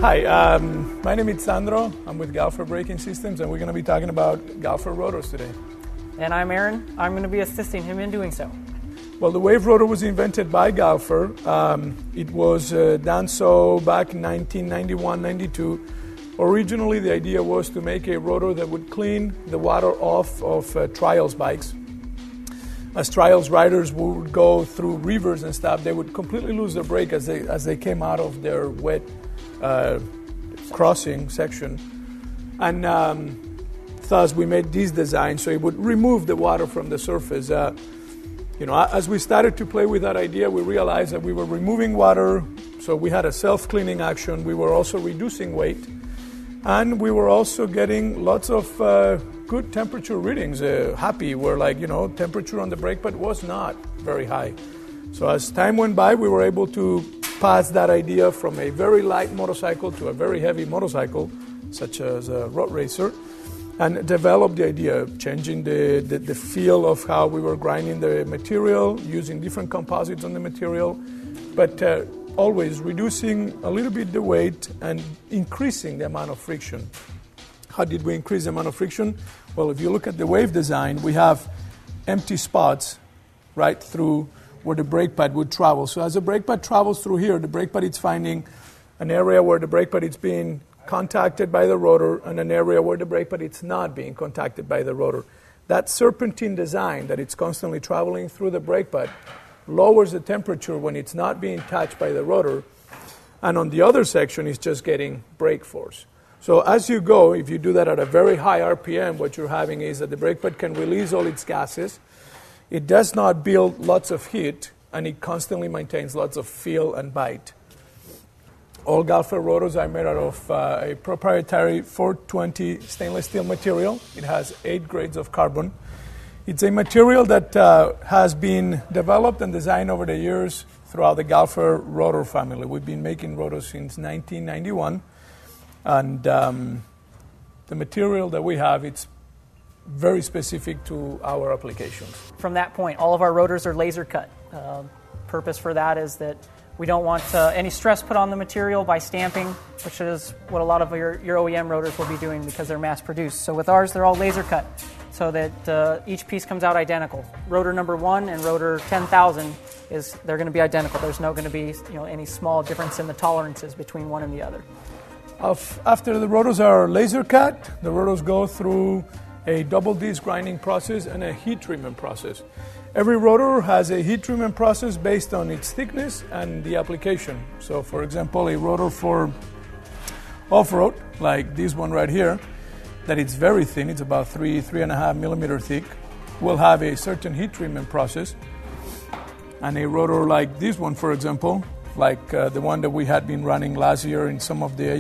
Hi, my name is Sandro. I'm with Galfer Braking Systems, and we're going to be talking about Galfer rotors today. And I'm Aaron. I'm going to be assisting him in doing so. Well, the wave rotor was invented by Galfer. It was done so back in 1991-92. Originally, the idea was to make a rotor that would clean the water off of trials bikes. As trials riders would go through rivers and stuff, they would completely lose their brake as they came out of their wet crossing section. And thus we made this design so it would remove the water from the surface. As we started to play with that idea, we realized that we were removing water, so we had a self-cleaning action. We were also reducing weight, and we were also getting lots of good temperature readings. Happy, we're like, temperature on the brake pad was not very high. So as time went by, we were able to pass that idea from a very light motorcycle to a very heavy motorcycle, such as a road racer, and developed the idea of changing the feel of how we were grinding the material, using different composites on the material, but always reducing a little bit the weight and increasing the amount of friction. How did we increase the amount of friction? Well, if you look at the wave design, we have empty spots right through where the brake pad would travel. So as the brake pad travels through here, the brake pad is finding an area where the brake pad is being contacted by the rotor and an area where the brake pad is not being contacted by the rotor. That serpentine design that it's constantly traveling through the brake pad lowers the temperature when it's not being touched by the rotor, and on the other section it's just getting brake force. So as you go, if you do that at a very high RPM, what you're having is that the brake pad can release all its gases. It does not build lots of heat, and it constantly maintains lots of feel and bite. All Galfer rotors are made out of a proprietary 420 stainless steel material. It has 8 grades of carbon. It's a material that has been developed and designed over the years throughout the Galfer rotor family. We've been making rotors since 1991, and the material that we have, it's very specific to our applications. From that point, all of our rotors are laser cut. Purpose for that is that we don't want any stress put on the material by stamping, which is what a lot of your OEM rotors will be doing because they're mass produced. So with ours, they're all laser cut so that each piece comes out identical. Rotor number 1 and rotor 10,000 they're going to be identical. There's not going to be any small difference in the tolerances between one and the other. After the rotors are laser cut, the rotors go through a double disc grinding process and a heat treatment process. Every rotor has a heat treatment process based on its thickness and the application. So for example, a rotor for off-road, like this one right here, that it's very thin, it's about 3.5 millimeter thick, will have a certain heat treatment process. And a rotor like this one, for example, like the one that we had been running last year in some of the